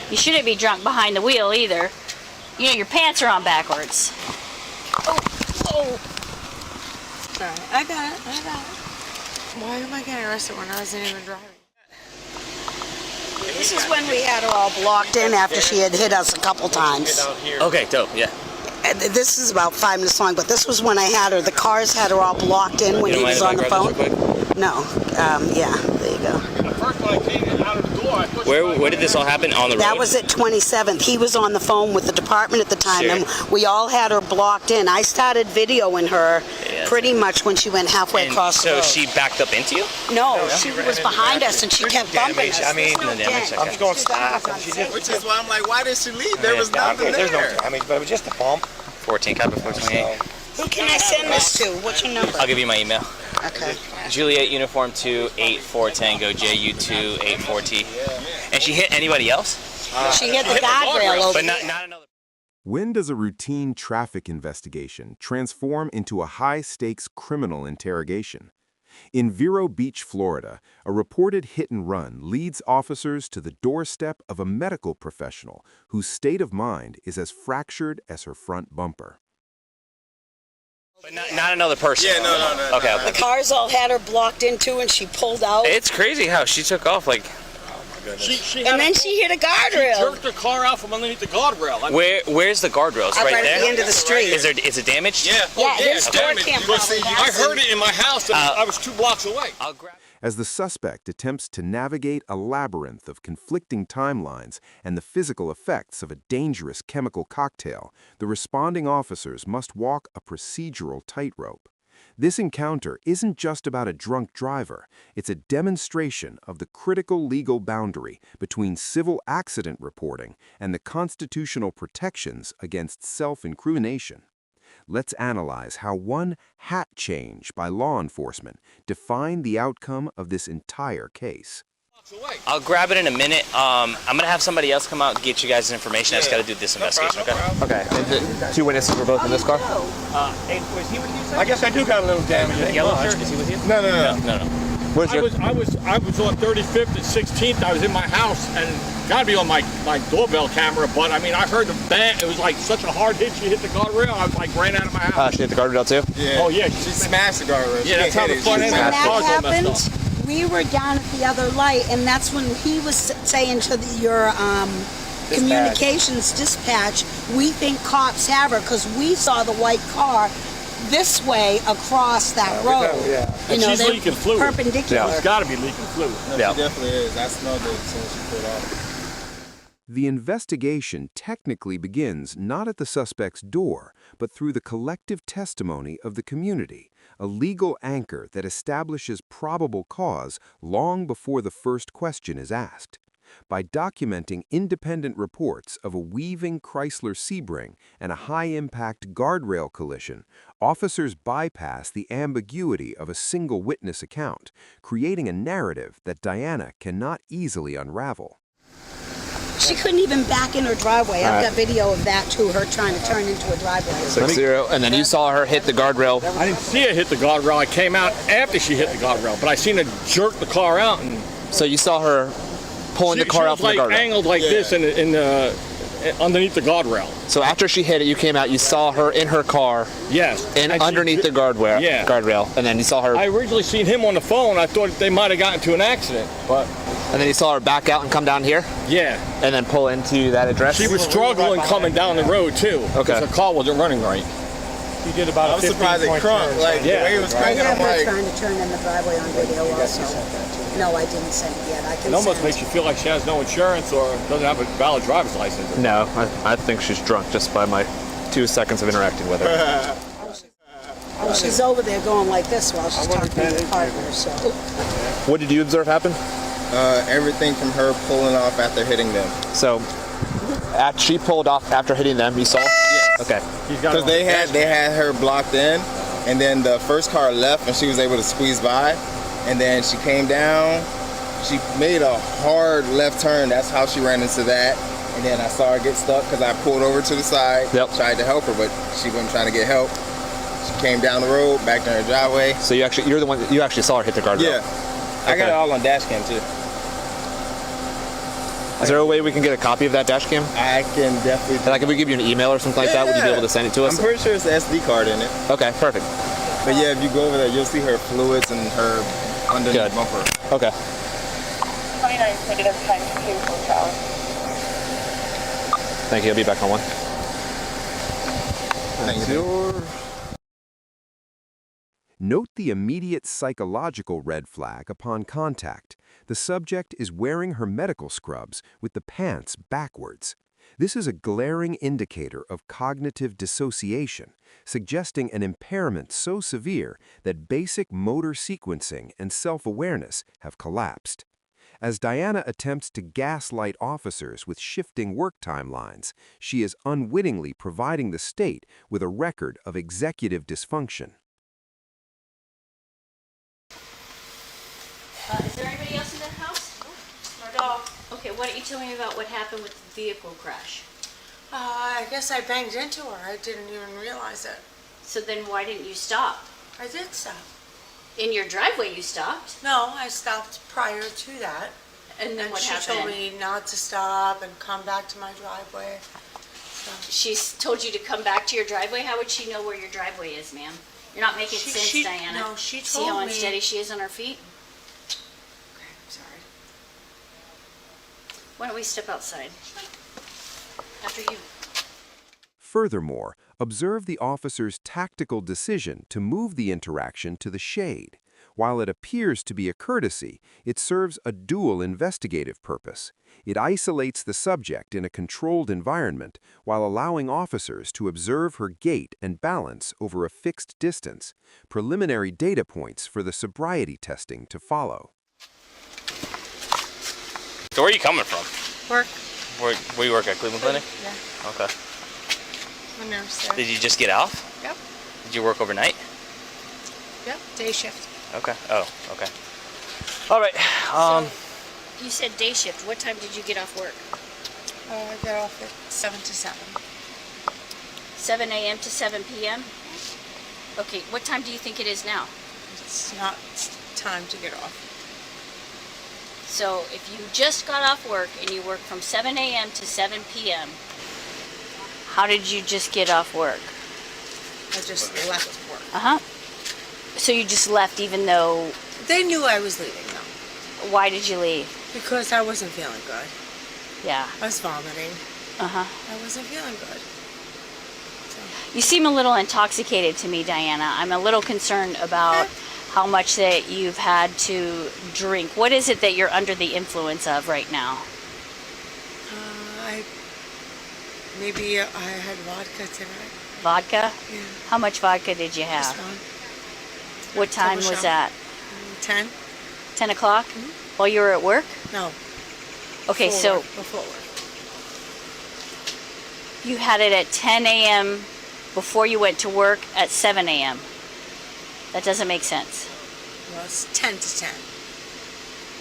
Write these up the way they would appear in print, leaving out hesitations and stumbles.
You shouldn't be drunk behind the wheel either. You know, your pants are on backwards. Oh. Sorry, I got it. Why am I getting arrested when I wasn't even driving? This is when we had her all blocked in after she had hit us a couple times. Okay, dope, yeah. And this is about 5 minutes long, but this was when I had her. The cars had her all blocked in when he was on the phone. No, yeah, there you go. First when I came out of the door, I pushed Where did this all happen? On the road? That was at 27th. He was on the phone with the department at the time, Sure. and we all had her blocked in. I started videoing her pretty much when she went halfway across the road. So she backed up into you? No, she was behind us, and she kept bumping us. I mean, no damage. I'm just going to stop. And she just, Which is why I'm like, why did she leave? There was nothing there's there. no, I mean, but it was just a bump. 14, copy 428. Who can I send this to? What's your number? I'll give you my email. Okay. Juliet Uniform 2 84 Tango JU2 84T. And she hit anybody else? She hit the guardrail over. But not another. When does a routine traffic investigation transform into a high-stakes criminal interrogation? In Vero Beach, Florida, a reported hit-and-run leads officers to the doorstep of a medical professional whose state of mind is as fractured as her front bumper. But not another person. Yeah, no. Okay. The cars all had her blocked in too, and she pulled out. It's crazy how she took off like. And then she hit a guardrail. She jerked her car out from underneath the guardrail. Where's the guardrail? It's right at there? the end of the street. Is it damaged? Yeah. This door damaged. can't But see, I heard it in my house, and I was 2 blocks away. I'll grab. As the suspect attempts to navigate a labyrinth of conflicting timelines and the physical effects of a dangerous chemical cocktail, the responding officers must walk a procedural tightrope. This encounter isn't just about a drunk driver, it's a demonstration of the critical legal boundary between civil accident reporting and the constitutional protections against self-incrimination. Let's analyze how one hat change by law enforcement defined the outcome of this entire case. I'll grab it in a minute. I'm going to have somebody else come out and get you guys information. I just got to do this investigation, okay? Okay. And the 2 witnesses were both in this car? Was he with you, sir? I guess I do got a little damage. The yellow shirt, is he with you? No. Where's your... I was on 35th and 16th. I was in my house, and got to be on my doorbell camera. But I mean, I heard the bang. It was like such a hard hit. She hit the guardrail. I like ran out of my house. She hit the guardrail too? Yeah. Oh yeah, She smashed the guardrail. Yeah, that's how the front end When of the that car's all messed up. happened, we were down at the other light, and that's when he was saying to your communications dispatch, we think cops have her because we saw the white car this way across that road. And she's they're leaking fluid. perpendicular. It's got to be leaking fluid. No, she definitely is. I smelled it as soon as she pulled off. The investigation technically begins not at the suspect's door, but through the collective testimony of the community, a legal anchor that establishes probable cause long before the first question is asked. By documenting independent reports of a weaving Chrysler Sebring and a high-impact guardrail collision, officers bypass the ambiguity of a single witness account, creating a narrative that Diana cannot easily unravel. She couldn't even back in her driveway. I've got video of that too, her trying to turn into a driveway. 6-0, and then you saw her hit the guardrail. I didn't see her hit the guardrail. I came out after she hit the guardrail, but I seen her jerk the car out. And So you saw her pulling the car out from the She was guardrail. like angled like this underneath the guardrail. So after she hit it, you came out, you saw her in her car. Yes. And she underneath the guardrail. Yeah. Guardrail, and then you saw her. I originally seen him on the phone. I thought they might have gotten into an accident, but. And then you saw her back out and come down here. Yeah. And then pull into that address. She was struggling coming down the road too. Okay. Her car wasn't running right. She did about. I was surprised it crunk. Like the way it was I cranking, have I'm her like. trying to turn in the driveway on video also. No, I didn't send it yet. I can It almost send. makes you feel like she has no insurance or doesn't have a valid driver's license. No, I think she's drunk just by my 2 seconds of interacting with her. Oh, she's over there going like this while she's talking to the partner, so. What did you observe happen? Everything from her pulling off after hitting them. So, she pulled off after hitting them. You saw? Yes. Okay. Because they had her blocked in, and then the first car left, and she was able to squeeze by, and then she came down. She made a hard left turn. That's how she ran into that. And then I saw her get stuck because I pulled over to the side, tried to help her, but she wasn't trying to get help. She came down the road, back to her driveway. So you're the one that you actually saw her hit the guardrail. Yeah. I got it all on dash cam too. Is there a way we can get a copy of that dash cam? I can definitely do Like if we give you an email or something like that, would you be able to send it to us? I'm pretty sure it's an SD card in it. Okay, perfect. But yeah, if you go over there, you'll see her fluids and her underneath Good. bumper. Okay. 29 negative times 2 hotel. Thank you. I'll be back on one. Thank you. Note the immediate psychological red flag upon contact. The subject is wearing her medical scrubs with the pants backwards. This is a glaring indicator of cognitive dissociation, suggesting an impairment so severe that basic motor sequencing and self-awareness have collapsed. As Diana attempts to gaslight officers with shifting work timelines, she is unwittingly providing the state with a record of executive dysfunction. Is there anybody else in that house? No. Okay, why don't you tell me about what happened with the vehicle crash? I guess I banged into her. I didn't even realize it. So then why didn't you stop? I did stop. In your driveway you stopped. No, I stopped prior to that. And then And what she happened? told me not to stop and come back to my driveway. So She's told you to come back to your driveway? How would she know where your driveway is, ma'am? You're not making sense, Diana. No, she See how told me. unsteady she is on her feet? Okay, I'm sorry. Why don't we step outside? After you. Furthermore, observe the officer's tactical decision to move the interaction to the shade. While it appears to be a courtesy, it serves a dual investigative purpose. It isolates the subject in a controlled environment while allowing officers to observe her gait and balance over a fixed distance, preliminary data points for the sobriety testing to follow. So where are you coming from? Work? Where you work at Cleveland Clinic? Yeah, Okay. I'm a nurse there. Did you just get off? Yep, Did you work overnight? yep, day shift. Okay. Oh, okay. All right. So, you said day shift. What time did you get off work? I get off at 7 to 7. 7 a.m. to 7 p.m.? Okay, what time do you think it is now? It's not time to get off. So if you just got off work and you work from 7 a.m. to 7 p.m., how did you just get off work? I just left work. Uh-huh. So you just left even though... They knew I was leaving though. Why did you leave? Because I wasn't feeling good. Yeah. I was vomiting. Uh-huh. I wasn't feeling good. You seem a little intoxicated to me, Diana. I'm a little concerned about how much that you've had to drink. What is it that you're under the influence of right now? Maybe I had vodka tonight. Vodka? Yeah. How much vodka did you Just have? one. What time Double was shot. that? 10? 10 o'clock? While you were at work? No. Okay, Before so work, before work. you had it at 10 a.m. before you went to work at 7 a.m. That doesn't make sense. Well, it's 10 to 10.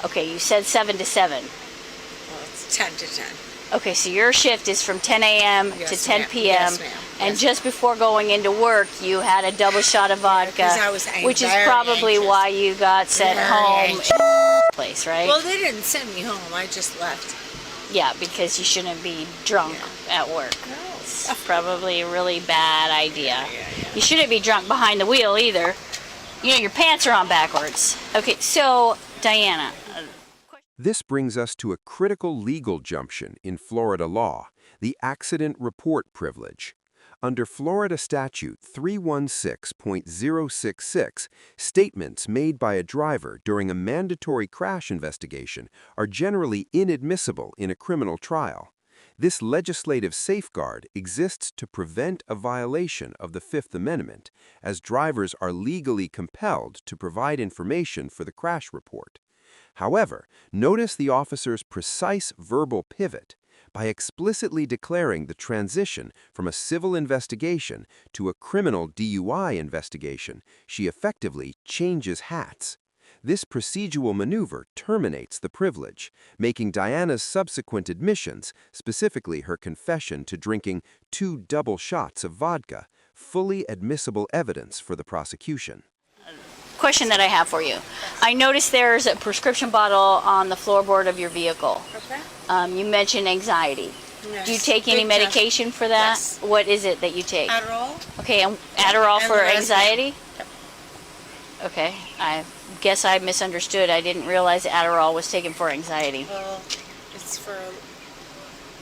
Okay, you said 7 to 7. Well, it's 10 to 10. Okay, so your shift is from 10 a.m. to Yes, 10 ma'am. p.m. Yes, ma'am. And Yes, just before going into work, you had a double shot of vodka, 'cause I was which is very probably anxious. why you got sent Very home. anxious. Place, right? Well, they didn't send me home. I just left. Yeah, because you shouldn't be drunk at work. No. It's probably a really bad idea. Yeah. You shouldn't be drunk behind the wheel either. You know, your pants are on backwards. Okay, so, Diana. This brings us to a critical legal junction in Florida law, the accident report privilege. Under Florida Statute 316.066, statements made by a driver during a mandatory crash investigation are generally inadmissible in a criminal trial. This legislative safeguard exists to prevent a violation of the Fifth Amendment, as drivers are legally compelled to provide information for the crash report. However, notice the officer's precise verbal pivot. By explicitly declaring the transition from a civil investigation to a criminal DUI investigation, she effectively changes hats. This procedural maneuver terminates the privilege, making Diana's subsequent admissions, specifically her confession to drinking 2 double shots of vodka, fully admissible evidence for the prosecution. Question that I have for you. I noticed there's a prescription bottle on the floorboard of your vehicle. Okay. You mentioned anxiety. Yes. Do you take any Big time. medication for that? Yes. What is it that you take? Adderall. Okay, and Adderall And for Lorazepam. anxiety? Yep. Okay, I guess I misunderstood. I didn't realize Adderall was taken for anxiety. Well, it's for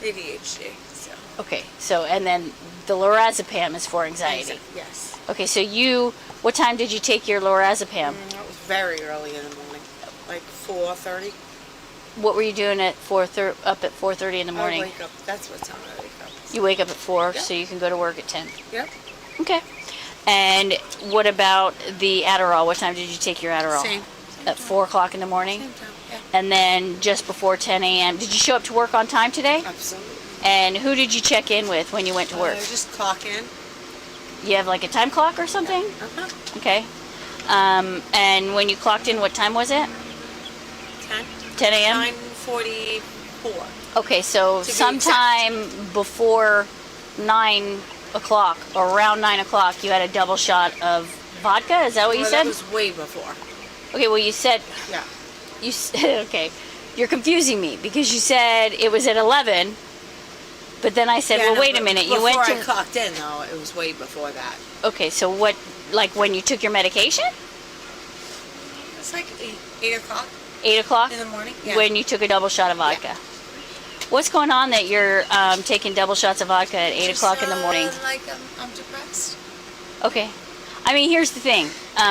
ADHD. So. Okay, so, and then the Lorazepam is for anxiety. Yes. Okay, so what time did you take your Lorazepam? That was very early in the morning, like 4:30. What were you doing at up at 4:30 in the morning? I wake up. That's what time I wake up. You wake up at 4, Yep. so you can go to work at 10. Yep. Okay. And what about the Adderall? What time did you take your Adderall? Same. At 4 o'clock in the morning? Same time. Yeah. And then just before 10 a.m. Did you show up to work on time today? Absolutely. And who did you check in with when you went to work? Just clock in. You have like a time clock or something? Uh-huh. Okay. And when you clocked in, what time was it? 10. 10 a.m.? 9:44. Okay, so To be sometime before 9 o'clock, or around 9 o'clock, you had a double shot of vodka? Is that what you Well, said? that was way before. Okay, well, you said, Yeah. okay, you're confusing me because you said it was at 11, but then I said, Yeah, well, no, wait a but minute, you went Before I to, clocked in, though, it was way before that. okay, so what, like when you took your medication? It's like 8 o'clock 8 o'clock? in the morning. Yeah. When you took a double shot of vodka. What's going on that you're taking double shots of vodka at 8 o'clock in the morning? Like I'm depressed. Okay. I mean, here's the thing.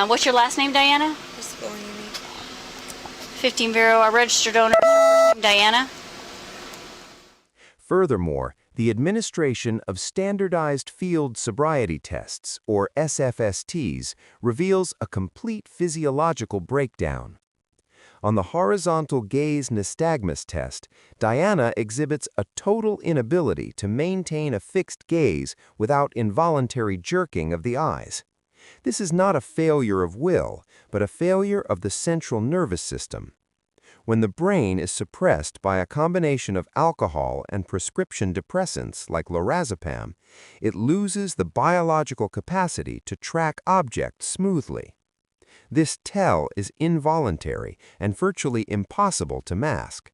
What's your last name, Diana? What's the going you need? 15 Vero, a registered owner. First name, Diana. Furthermore, the administration of standardized field sobriety tests, or SFSTs, reveals a complete physiological breakdown. On the horizontal gaze nystagmus test, Diana exhibits a total inability to maintain a fixed gaze without involuntary jerking of the eyes. This is not a failure of will, but a failure of the central nervous system. When the brain is suppressed by a combination of alcohol and prescription depressants like Lorazepam, it loses the biological capacity to track objects smoothly. This tell is involuntary and virtually impossible to mask.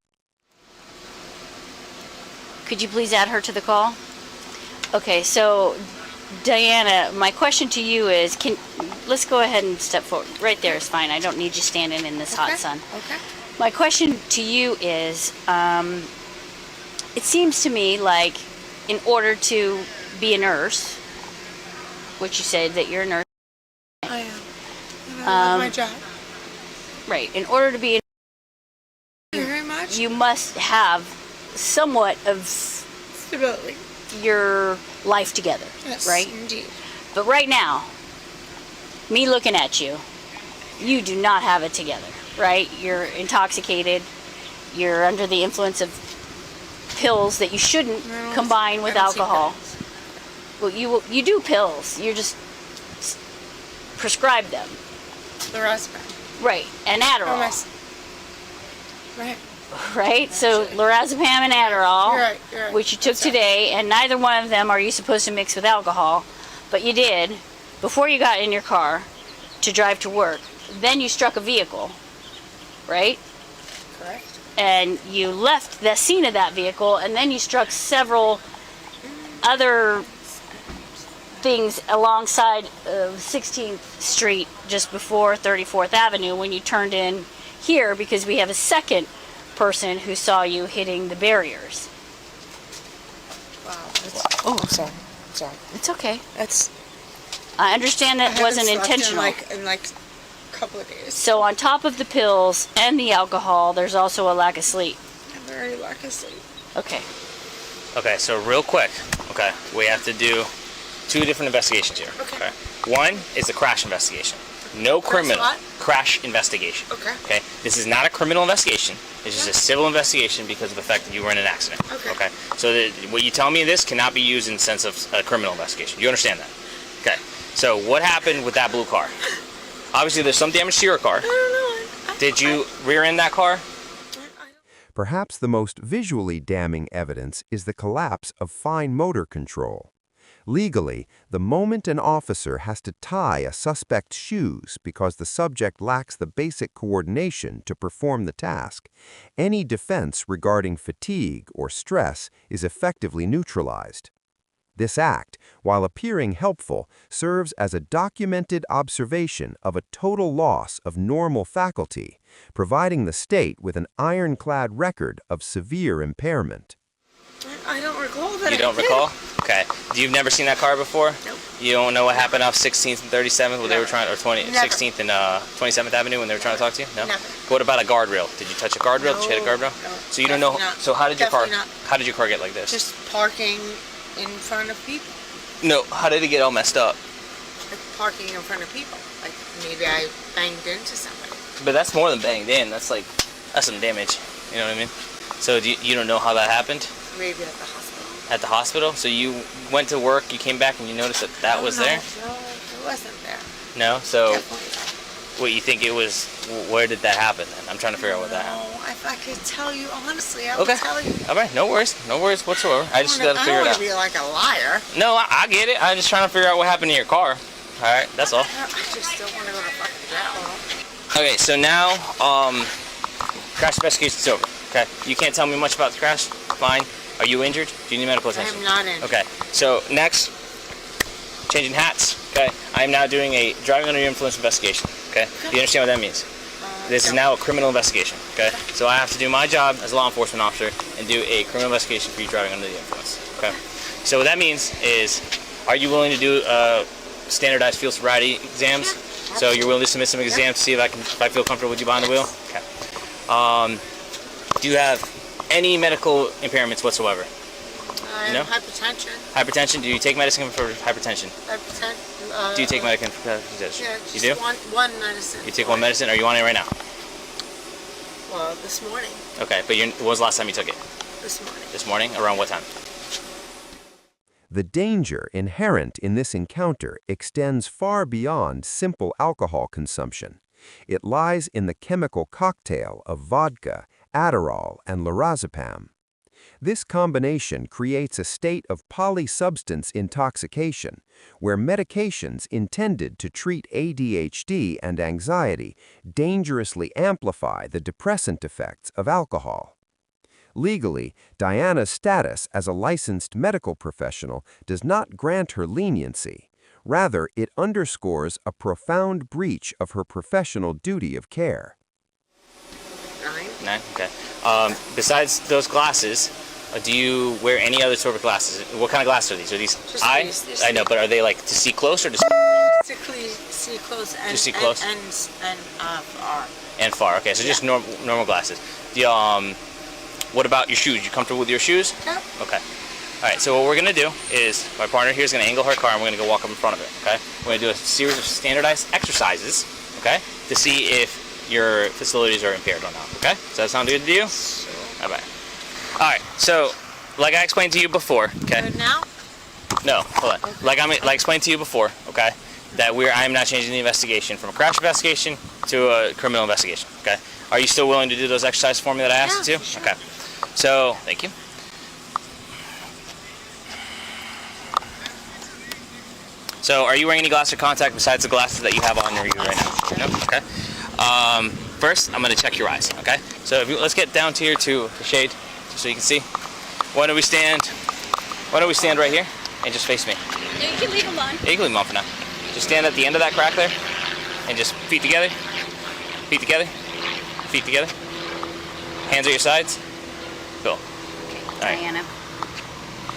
Could you please add her to the call? Okay, so Diana, my question to you is, let's go ahead and step forward. Right there is fine. I don't need you standing in this hot sun. Okay. My question to you is, it seems to me like in order to be a nurse, which you said that you're a nurse, I am. And I love my job. right, in order to be a Thank you very much. you must have somewhat of Stability. your life together, Yes, right? indeed. But right now, me looking at you, you do not have it together, right? You're intoxicated. You're under the influence of pills that you shouldn't combine with I don't take alcohol. pills. Well, you do pills. You just prescribe them, Lorazepam. right? And Oh, Adderall, Right. right? So Lorazepam and Adderall, You're right. which you took That's right. today, and neither one of them are you supposed to mix with alcohol, but you did before you got in your car to drive to work. Then you struck a vehicle, right? Correct. And you left the scene of that vehicle, and then you struck several other things alongside of 16th Street just before 34th Avenue when you turned in here, because we have a second person who saw you hitting the barriers. Wow. Oh, I'm sorry. I'm sorry. It's okay. That's. I understand that it wasn't intentional. In like a couple of days. So on top of the pills and the alcohol, there's also a lack of sleep. I'm very lack of sleep. Okay. Okay, so real quick, okay, we have to do two different investigations here. Okay. One is a crash investigation. No criminal. what? Crash investigation. Okay. Okay. This is not a criminal investigation. This is a civil investigation because of the fact that you were in an accident. Okay. So what you tell me in this cannot be used in the sense of a criminal investigation. You understand that? Okay. So what happened with that blue car? Obviously, there's some damage to your car. I don't know. Did you rear end that car? Perhaps the most visually damning evidence is the collapse of fine motor control. Legally, the moment an officer has to tie a suspect's shoes because the subject lacks the basic coordination to perform the task, any defense regarding fatigue or stress is effectively neutralized. This act, while appearing helpful, serves as a documented observation of a total loss of normal faculty, providing the state with an ironclad record of severe impairment. I don't recall that. You don't recall? Okay. You've never seen that car before? Nope. You don't know what happened off 16th and 37th when they were trying, or Never. 16th and 27th Avenue when they were trying to talk to you? No. Never. What about a guardrail? Did you touch a guardrail? Did you hit a guardrail? No. So you don't know. Definitely not. So how did your car? Definitely not. How did your car get like this? Just parking in front of people. No. How did it get all messed up? Like parking in front of people. Like maybe I banged into somebody. But that's more than banged in. That's some damage. You know what I mean? So you don't know how that happened? Maybe at the hospital. At the hospital? So you went to work, you came back, and you noticed that was there? No, it wasn't there. No? So Definitely. what you think it was? Where did that happen then? I'm trying to figure out what that happened. No, if I could tell you honestly, I would tell you. All right, no worries whatsoever. I just got to figure it out. I don't want to be like a liar. No, I get it. I'm just trying to figure out what happened to your car. All right, that's all. I just don't want to go to fucking jail. Okay, so now, crash investigation's over. Okay, you can't tell me much about the crash. Fine. Are you injured? Do you need medical attention? I am not injured. Okay, so next, changing hats. Okay, I am now doing a driving under the influence investigation. Okay, do you understand what that means? This is now a criminal investigation. Okay, so I have to do my job as a law enforcement officer and do a criminal investigation for you driving under the influence. Okay, so what that means is, are you willing to do standardized field sobriety exams? Yeah, so you're willing to submit some exams to see if I feel comfortable with you behind the wheel? Okay. Do you have any medical impairments whatsoever? I have hypertension. Hypertension? Do you take medicine for hypertension? Do you take medicine for hypertension? Yeah, you just do? one medicine. You take one medicine? Are you on it right now? Well, this morning. Okay, but when was the last time you took it? This morning. This morning? Around what time? The danger inherent in this encounter extends far beyond simple alcohol consumption. It lies in the chemical cocktail of vodka, Adderall, and Lorazepam. This combination creates a state of polysubstance intoxication, where medications intended to treat ADHD and anxiety dangerously amplify the depressant effects of alcohol. Legally, Diana's status as a licensed medical professional does not grant her leniency. Rather, it underscores a profound breach of her professional duty of care. 9. Okay. Besides those glasses, do you wear any other sort of glasses? What kind of glasses are these? Are these Just eye? these. I know, but are they like to see close or to See close and see close? and far. and far? Okay, so just normal glasses. What about your shoes? You comfortable with your shoes? Yep. Okay. All right, so what we're going to do is my partner here is going to angle her car and we're going to go walk up in front of it, okay? We're going to do a series of standardized exercises, okay, to see if your facilities are impaired or not, okay? Does that sound good to you? Sure. Bye-bye. All right, so like I explained to you before, okay? Good now? No, hold on. Okay. Like I explained to you before, okay, that I am not changing the investigation from a crash investigation to a criminal investigation, okay? Are you still willing to do those exercises for me that I asked you to? Sure. Okay. So, thank you. So, are you wearing any glasses or contact besides the glasses that you have on you right now? No? Okay. First, I'm going to check your eyes, okay? So, let's get down here to the shade so you can see. Why don't we stand right here and just face me? You can leave them on. Yeah, you can leave them on for now. Just stand at the end of that crack there and just feet together. Feet together. Feet together. Hands at your sides. Cool. Okay, All right. Diana,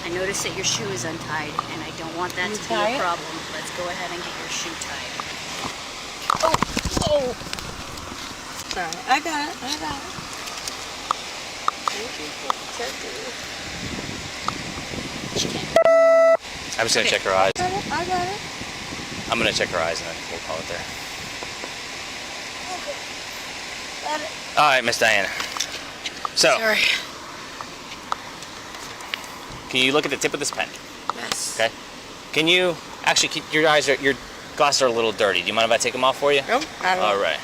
I noticed that your shoe is untied, and I don't want that to be tie a it? problem. Let's go ahead and get your shoe tied. Oh. Sorry, I got it. Thank you for protecting me. I'm just gonna check her eyes. I got it. I'm gonna check her eyes and then we'll call it there. Okay. Got it. All right, Miss Diana. So, Sorry. can you look at the tip of this pen? Yes. Okay. Can you actually keep your glasses are a little dirty. Do you mind if I take them off for you? Nope. I don't. All right.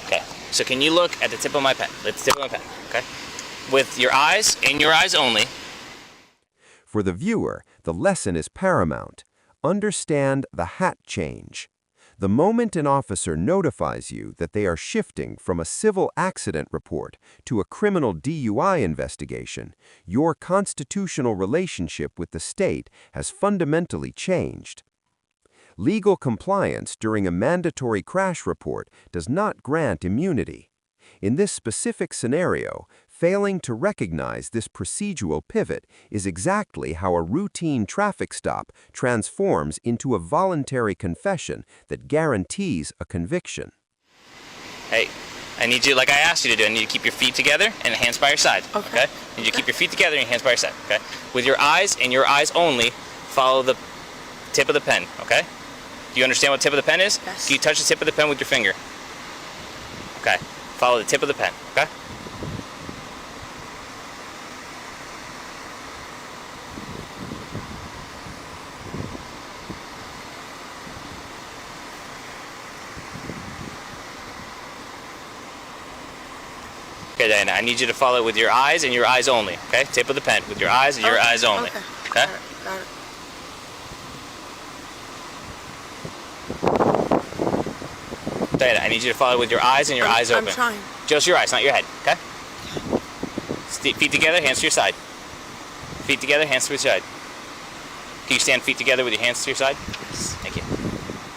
Okay. So can you look at the tip of my pen? The tip of my pen. Okay. With your eyes, in your eyes only. For the viewer, The lesson is paramount. Understand the hat change. The moment an officer notifies you that they are shifting from a civil accident report to a criminal DUI investigation, your constitutional relationship with the state has fundamentally changed. Legal compliance during a mandatory crash report does not grant immunity. In this specific scenario, failing to recognize this procedural pivot is exactly how a routine traffic stop transforms into a voluntary confession that guarantees a conviction. Hey, I need you, like I asked you to do, I need you to keep your feet together and hands by your side. Okay? I need you to keep your feet together and your hands by your side. Okay? With your eyes and your eyes only, follow the tip of the pen. Okay? Do you understand what the tip of the pen is? Yes. Can you touch the tip of the pen with your finger? Okay. Follow the tip of the pen. Okay? Okay, Diana, I need you to follow it with your eyes and your eyes only. Okay? Tip of the pen with your eyes and your eyes only. Okay? Got it. Diana, I need you to follow it with your eyes and your eyes open. I'm trying. Just your eyes, not your head. Okay? Feet together, hands to your side. Feet together, hands to your side. Can you stand feet together with your hands to your side? Yes. Thank you.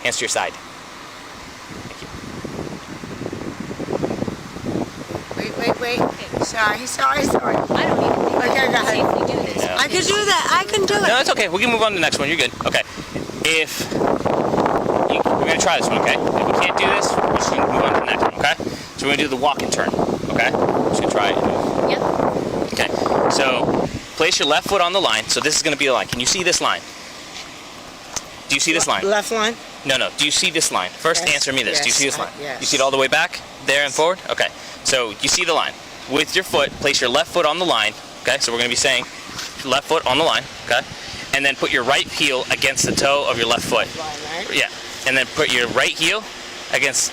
Hands to your side. Thank you. Wait. Sorry. I don't even think Okay, go ahead. safely do this. No. I can do that. I can do it. No, it's okay. We can move on to the next one. You're good. Okay. We're going to try this one, okay? If we can't do this, we're just going to move on to the next one, okay? So we're going to do the walk and turn, okay? We're just going to try it. Yep. Okay. So place your left foot on the line. So this is going to be the line. Can you see this line? Do you see this line? Left line? No. Do you see this line? First, Yes. answer me this. Do you see this Yes. line? Yes. You see it all the way back, there and forward? Okay. So you see the line. With your foot, place your left foot on the line, okay? So we're going to be saying left foot on the line, okay? And then put your right heel against the toe of your left foot. Line, right? Yeah. And then put your right heel against.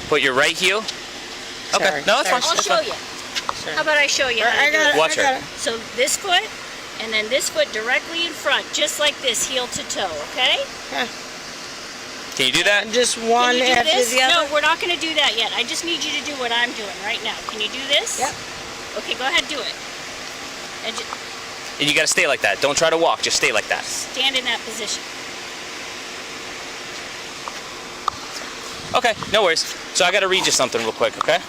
Put your right heel. Okay. Sorry. No, that's fine. I'll That's show fine. you. How about I show you how I to do got it? it. Watch I got her. it. So this foot, and then this foot directly in front, just like this, heel to toe, okay? Can you do that? Just one Can you do after this? the other? No, we're not going to do that yet. I just need you to do what I'm doing right now. Can you do this? Yep. Okay, go ahead, do it. And And you got to stay like that. Don't try to walk. Just stay like that. stand in that position. Okay. No worries. So I got to read you something real quick, okay?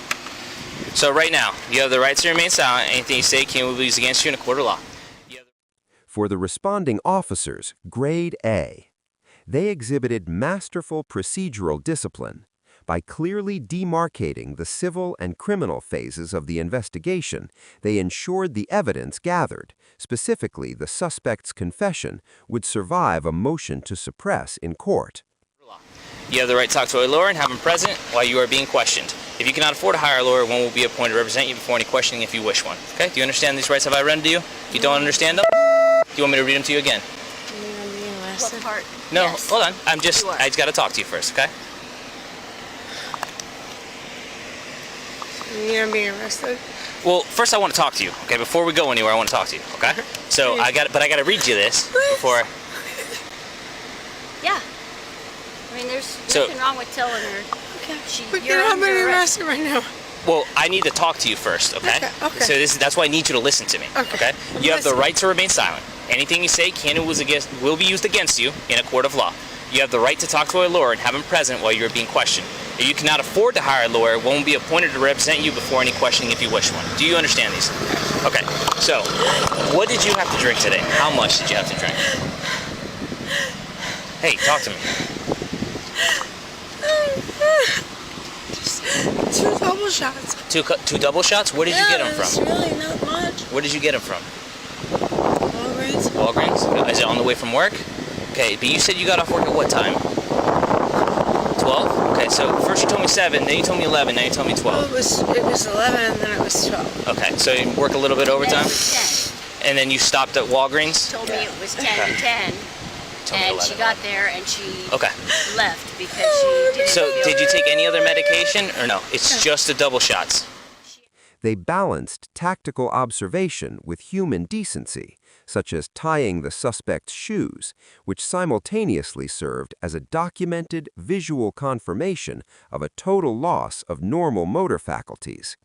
So right now, you have the right to remain silent. Anything you say can be used against you in a court of law. For the responding officers, grade A. They exhibited masterful procedural discipline. By clearly demarcating the civil and criminal phases of the investigation, they ensured the evidence gathered, specifically the suspect's confession, would survive a motion to suppress in court. You have the right to talk to a lawyer and have him present while you are being questioned. If you cannot afford to hire a lawyer, one will be appointed to represent you before any questioning if you wish one. Okay? Do you understand these rights have I read to you? If you don't understand them, do you want me to read them to you again? What part? No, Yes. hold on. I You just are. got to talk to you first, okay? You're gonna be arrested? Well, first I want to talk to you, okay? Before we go anywhere, I want to talk to you, okay? So I got to read you this before. Yeah. I mean, there's So- nothing wrong with telling her. Okay. She, But you're then I'm under gonna be arrest. arrested right now. Well, I need to talk to you first, okay? Okay. So that's why I need you to listen to me, Okay. I'm You have the listening. right to remain silent. Anything you say will be used against you in a court of law. You have the right to talk to a lawyer and have him present while you are being questioned. If you cannot afford to hire a lawyer, one will be appointed to represent you before any questioning if you wish one. Do you understand these? Okay. So, what did you have to drink today? How much did you have to drink? Hey, talk to me. Just 2 double shots. Two double shots? Where did you get them It's from? really not much. Where did you get them from? Walgreens. Walgreens? Is it on the way from work? Okay, but you said you got off work at what time? 12? Okay, so first you told me 7, then you told me 11, now you told me 12. Well, it was 11 and then it was 12. Okay, so you work a little bit overtime? Then it was 10. And then you stopped at Walgreens? Told me it was 10 to 10. Told me And she 11. got there and she Okay. left because she didn't So feel did you take any other medication or no? It's just the double shots. They balanced tactical observation with human decency, such as tying the suspect's shoes, which simultaneously served as a documented visual confirmation of a total loss of normal motor faculties.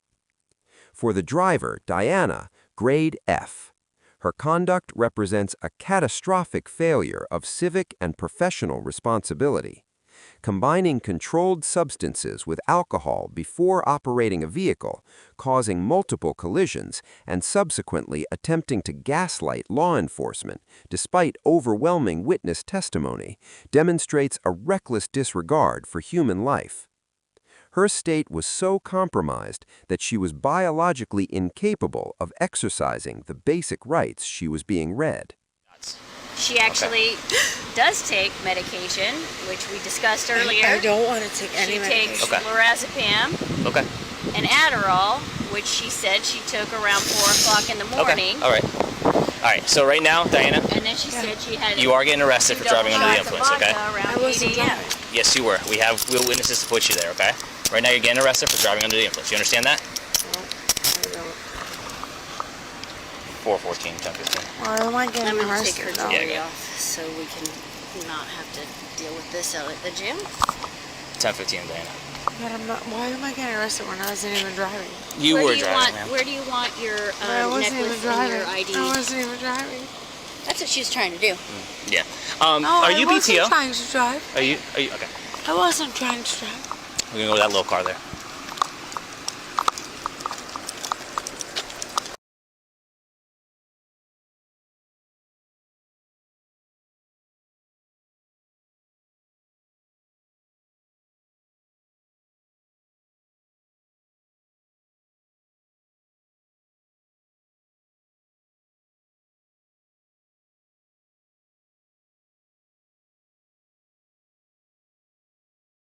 For the driver, Diana, grade F. Her conduct represents a catastrophic failure of civic and professional responsibility. Combining controlled substances with alcohol before operating a vehicle, causing multiple collisions, and subsequently attempting to gaslight law enforcement, despite overwhelming witness testimony, demonstrates a reckless disregard for human life. Her state was so compromised that she was biologically incapable of exercising the basic rights she was being read. She actually does take medication, which we discussed earlier. I don't want to take any medication. She takes Lorazepam and Adderall, which she said she took around 4 o'clock in the morning. All right, so right now, Diana, And then she said she had you are getting arrested for driving under the influence, okay? Around 8 a.m. Yes, you were. We have witnesses to put you there, okay? Right now, you're getting arrested for driving under the influence. You understand that? 4:14, 10:15. Why am I getting I'm going to arrested? take her though? jewelry off so we can not have to deal with this out at the gym. 10:15, Diana. But I'm not. Why am I getting arrested when I wasn't even driving? You were driving, ma'am. Where do you want your I wasn't even necklace and driving. your ID? I wasn't even driving. That's what she was trying to do. Yeah. No, Are you I wasn't PTO? trying to drive. Are you okay? I wasn't trying to drive. We're gonna go to that little car there.